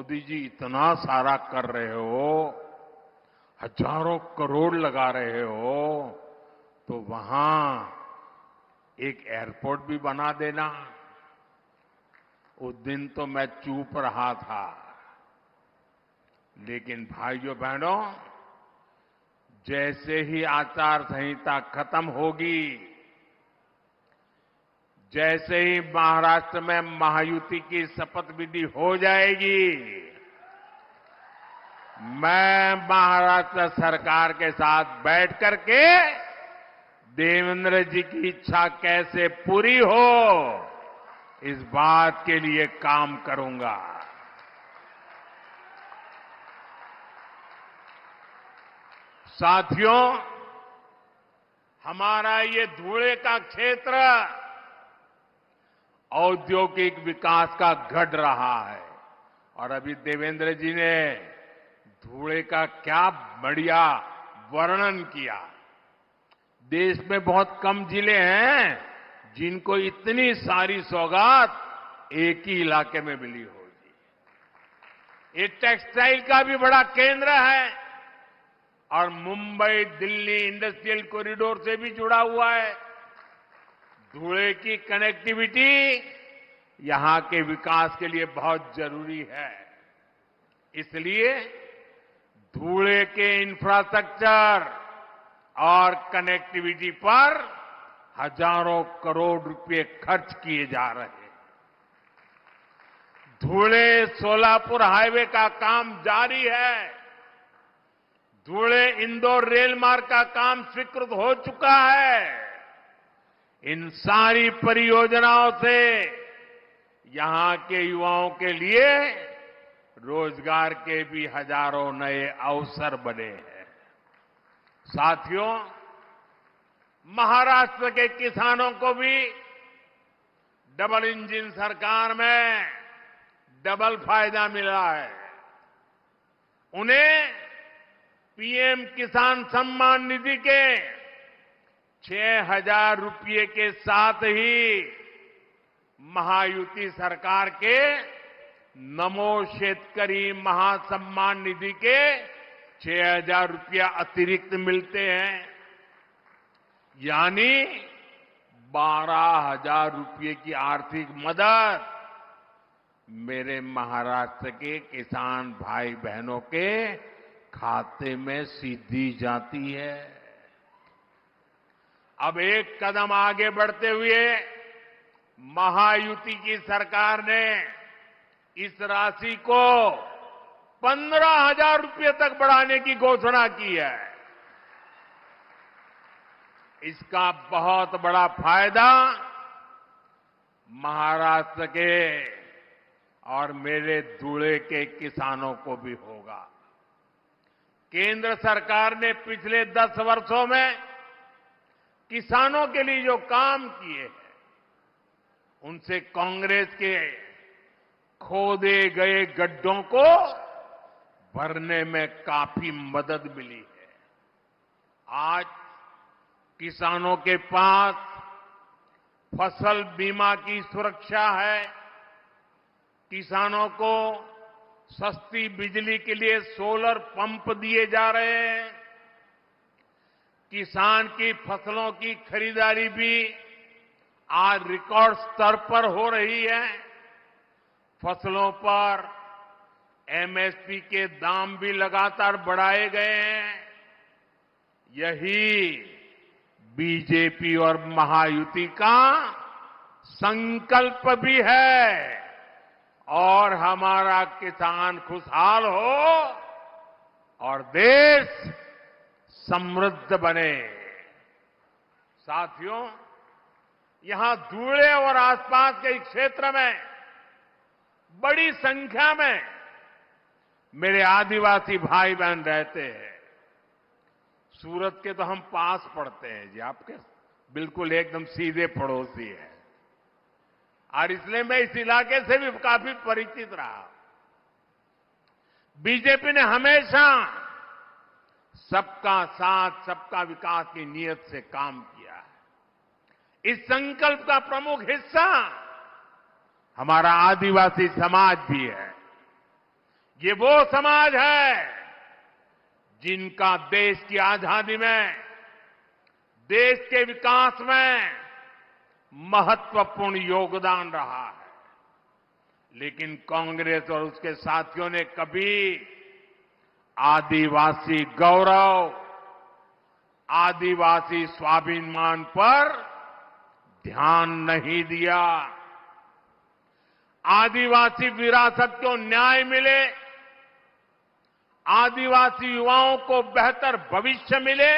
मोदी जी इतना सारा कर रहे हो, हजारों करोड़ लगा रहे हो, तो वहां एक एयरपोर्ट भी बना देना। उस दिन तो मैं चुप रहा था, लेकिन भाइयों बहनों, जैसे ही आचार संहिता खत्म होगी, जैसे ही महाराष्ट्र में महायुति की शपथ विधि हो जाएगी, मैं महाराष्ट्र सरकार के साथ बैठ करके देवेंद्र जी की इच्छा कैसे पूरी हो, इस बात के लिए काम करूंगा। साथियों, हमारा ये धुले का क्षेत्र औद्योगिक विकास का गढ़ रहा है, और अभी देवेंद्र जी ने धुले का क्या बढ़िया वर्णन किया। देश में बहुत कम जिले हैं जिनको इतनी सारी सौगात एक ही इलाके में मिली होगी। ये टेक्सटाइल का भी बड़ा केंद्र है और मुंबई दिल्ली इंडस्ट्रियल कॉरिडोर से भी जुड़ा हुआ है। धुले की कनेक्टिविटी यहां के विकास के लिए बहुत जरूरी है। इसलिए धुले के इंफ्रास्ट्रक्चर और कनेक्टिविटी पर हजारों करोड़ रुपए खर्च किए जा रहे हैं। धुले सोलापुर हाईवे का काम जारी है। धुले इंदौर रेल मार्ग का काम स्वीकृत हो चुका है। इन सारी परियोजनाओं से यहां के युवाओं के लिए रोजगार के भी हजारों नए अवसर बने हैं। साथियों, महाराष्ट्र के किसानों को भी डबल इंजन सरकार में डबल फायदा मिला है। उन्हें पीएम किसान सम्मान निधि के 6,000 रुपये के साथ ही महायुति सरकार के नमो शेतकरी महासम्मान निधि के 6,000 रुपया अतिरिक्त मिलते हैं, यानी 12,000 रुपये की आर्थिक मदद मेरे महाराष्ट्र के किसान भाई बहनों के खाते में सीधी जाती है। अब एक कदम आगे बढ़ते हुए महायुति की सरकार ने इस राशि को 15,000 रुपये तक बढ़ाने की घोषणा की है। इसका बहुत बड़ा फायदा महाराष्ट्र के और मेरे धुले के किसानों को भी होगा। केंद्र सरकार ने पिछले 10 वर्षों में किसानों के लिए जो काम किए हैं, उनसे कांग्रेस के खोदे गए गड्ढों को भरने में काफी मदद मिली है। आज किसानों के पास फसल बीमा की सुरक्षा है। किसानों को सस्ती बिजली के लिए सोलर पंप दिए जा रहे हैं। किसान की फसलों की खरीदारी भी आज रिकॉर्ड स्तर पर हो रही है। फसलों पर एमएसपी के दाम भी लगातार बढ़ाए गए हैं। यही बीजेपी और महायुति का संकल्प भी है, और हमारा किसान खुशहाल हो और देश समृद्ध बने। साथियों, यहां धुले और आसपास के क्षेत्र में बड़ी संख्या में मेरे आदिवासी भाई बहन रहते हैं। सूरत के तो हम पास पड़ते हैं जी, आपके बिल्कुल एकदम सीधे पड़ोसी है, और इसलिए मैं इस इलाके से भी काफी परिचित रहा। बीजेपी ने हमेशा सबका साथ सबका विकास की नीयत से काम किया है। इस संकल्प का प्रमुख हिस्सा हमारा आदिवासी समाज भी है। ये वो समाज है जिनका देश की आजादी में, देश के विकास में महत्वपूर्ण योगदान रहा है। लेकिन कांग्रेस और उसके साथियों ने कभी आदिवासी गौरव, आदिवासी स्वाभिमान पर ध्यान नहीं दिया। आदिवासी विरासत को न्याय मिले, आदिवासी युवाओं को बेहतर भविष्य मिले,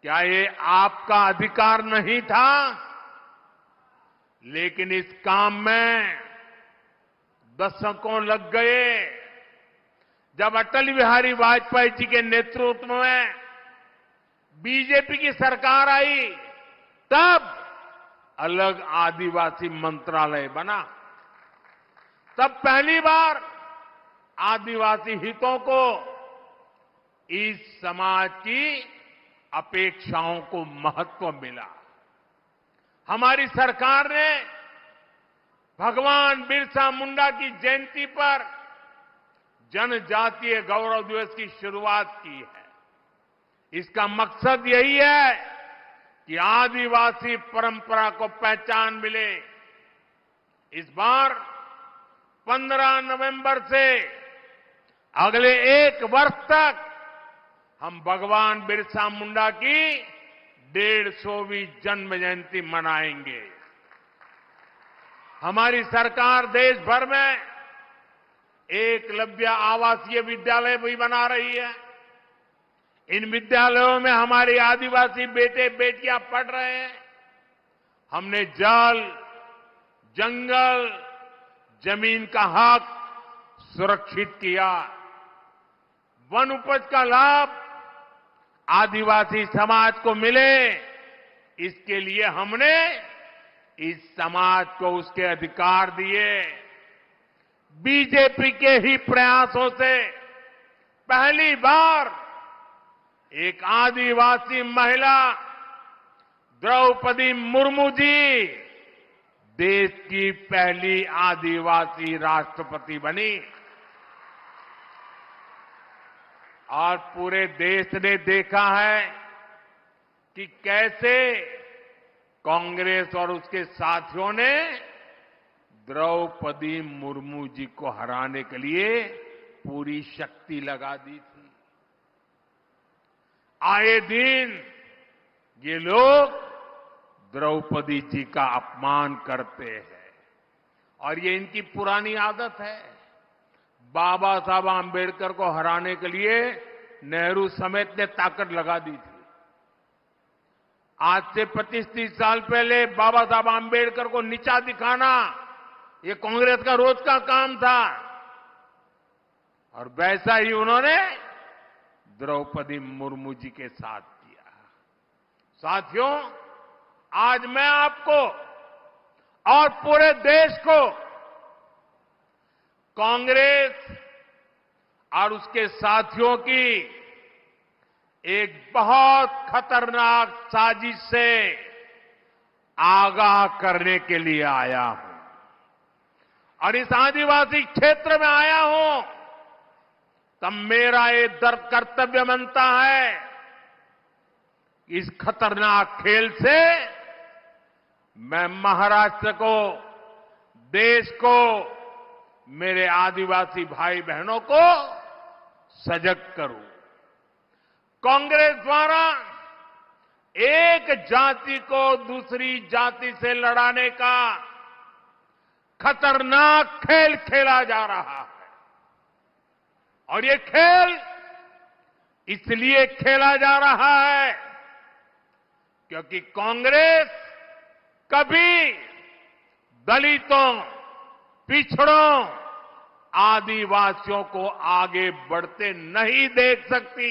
क्या ये आपका अधिकार नहीं था? लेकिन इस काम में दशकों लग गए। जब अटल बिहारी वाजपेयी जी के नेतृत्व में बीजेपी की सरकार आई, तब अलग आदिवासी मंत्रालय बना। तब पहली बार आदिवासी हितों को, इस समाज की अपेक्षाओं को महत्व मिला। हमारी सरकार ने भगवान बिरसा मुंडा की जयंती पर जनजातीय गौरव दिवस की शुरुआत की है। इसका मकसद यही है कि आदिवासी परंपरा को पहचान मिले। इस बार 15 नवंबर से अगले 1 वर्ष तक हम भगवान बिरसा मुंडा की 150वीं जन्म जयंती मनाएंगे। हमारी सरकार देश भर में एकलव्य आवासीय विद्यालय भी बना रही है। इन विद्यालयों में हमारे आदिवासी बेटे बेटियां पढ़ रहे हैं। हमने जल, जंगल, जमीन का हक सुरक्षित किया। वन उपज का लाभ आदिवासी समाज को मिले, इसके लिए हमने इस समाज को उसके अधिकार दिए। बीजेपी के ही प्रयासों से पहली बार एक आदिवासी महिला द्रौपदी मुर्मू जी देश की पहली आदिवासी राष्ट्रपति बनी। और पूरे देश ने देखा है कि कैसे कांग्रेस और उसके साथियों ने द्रौपदी मुर्मू जी को हराने के लिए पूरी शक्ति लगा दी थी। आए दिन ये लोग द्रौपदी जी का अपमान करते हैं और ये इनकी पुरानी आदत है। बाबा साहब आंबेडकर को हराने के लिए नेहरू समेत ने ताकत लगा दी थी। आज से 25-30 साल पहले बाबा साहब आंबेडकर को नीचा दिखाना ये कांग्रेस का रोज का काम था और वैसा ही उन्होंने द्रौपदी मुर्मू जी के साथ किया। साथियों, आज मैं आपको और पूरे देश को कांग्रेस और उसके साथियों की एक बहुत खतरनाक साजिश से आगाह करने के लिए आया हूं और इस आदिवासी क्षेत्र में आया हूं तब मेरा ये कर्तव्य बनता है इस खतरनाक खेल से मैं महाराष्ट्र को, देश को, मेरे आदिवासी भाई बहनों को सजग करूं। कांग्रेस द्वारा एक जाति को दूसरी जाति से लड़ाने का खतरनाक खेल खेला जा रहा है और ये खेल इसलिए खेला जा रहा है क्योंकि कांग्रेस कभी दलितों, पिछड़ों, आदिवासियों को आगे बढ़ते नहीं देख सकती।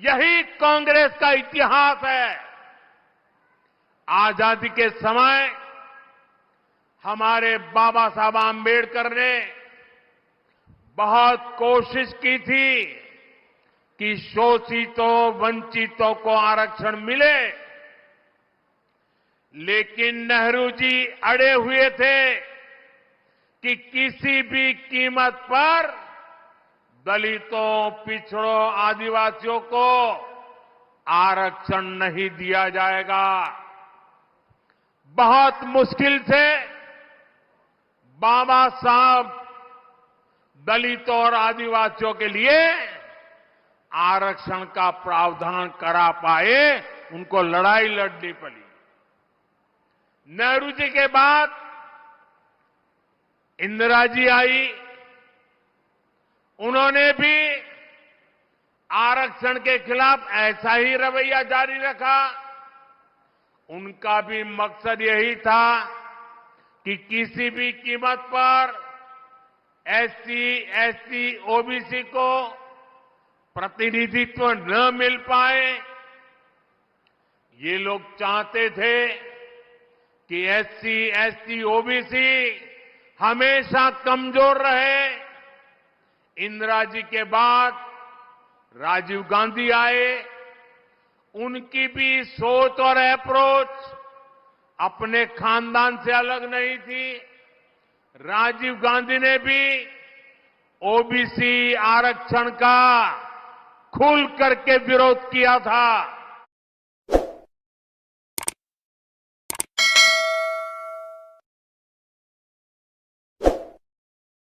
यही कांग्रेस का इतिहास है। आजादी के समय हमारे बाबा साहब आंबेडकर ने बहुत कोशिश की थी कि शोषितों, वंचितों को आरक्षण मिले, लेकिन नेहरू जी अड़े हुए थे कि किसी भी कीमत पर दलितों, पिछड़ों, आदिवासियों को आरक्षण नहीं दिया जाएगा। बहुत मुश्किल से बाबा साहब दलितों और आदिवासियों के लिए आरक्षण का प्रावधान करा पाए, उनको लड़ाई लड़नी पड़ी। नेहरू जी के बाद इंदिरा जी आई, उन्होंने भी आरक्षण के खिलाफ ऐसा ही रवैया जारी रखा। उनका भी मकसद यही था कि किसी भी कीमत पर एससी, एसटी, ओबीसी को प्रतिनिधित्व न मिल पाए। ये लोग चाहते थे कि एससी, एसटी, ओबीसी हमेशा कमजोर रहे। इंदिरा जी के बाद राजीव गांधी आए, उनकी भी सोच और अप्रोच अपने खानदान से अलग नहीं थी। राजीव गांधी ने भी ओबीसी आरक्षण का खुल करके विरोध किया था।